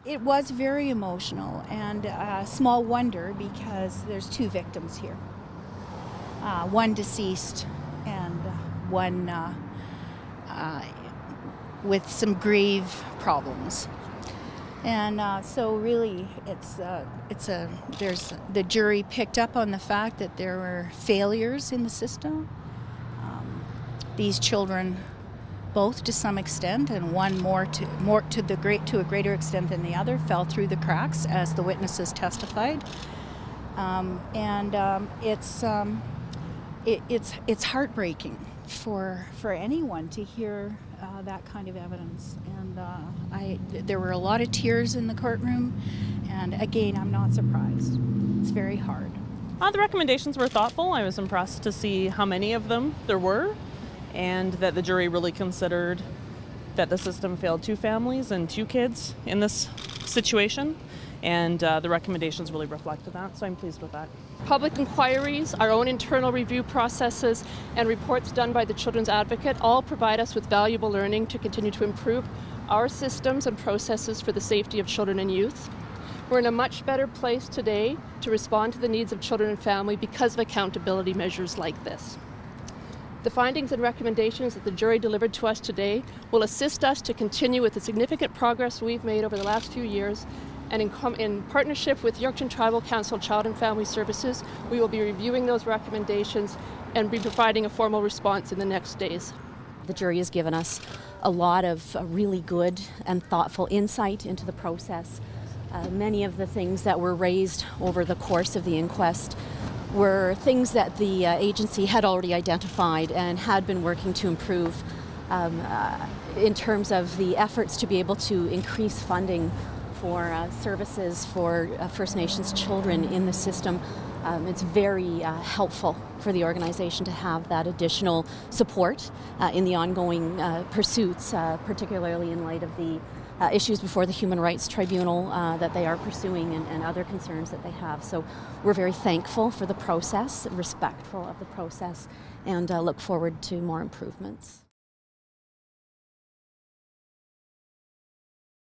It was very emotional, and small wonder because there's 2 victims here. One deceased and one with some grave problems. And so really the jury picked up on the fact that there were failures in the system. These children, both to some extent, and one to a greater extent than the other, fell through the cracks as the witnesses testified. It's heartbreaking for anyone to hear that kind of evidence. And there were a lot of tears in the courtroom, and again, I'm not surprised. It's very hard. The recommendations were thoughtful. I was impressed to see how many of them there were, and that the jury really considered that the system failed 2 families and 2 kids in this situation, and the recommendations really reflected that, so I'm pleased with that. Public inquiries, our own internal review processes, and reports done by the Children's Advocate all provide us with valuable learning to continue to improve our systems and processes for the safety of children and youth. We're in a much better place today to respond to the needs of children and family because of accountability measures like this. The findings and recommendations that the jury delivered to us today will assist us to continue with the significant progress we've made over the last few years, and in partnership with Yorkton Tribal Council Child and Family Services, we will be reviewing those recommendations and be providing a formal response in the next days. The jury has given us a lot of really good and thoughtful insight into the process. Many of the things that were raised over the course of the inquest were things that the agency had already identified and had been working to improve in terms of the efforts to be able to increase funding for services for First Nations children in the system. It's very helpful for the organization to have that additional support in the ongoing pursuits, particularly in light of the issues before the Human Rights Tribunal that they are pursuing and other concerns that they have. So we're very thankful for the process, respectful of the process, and look forward to more improvements.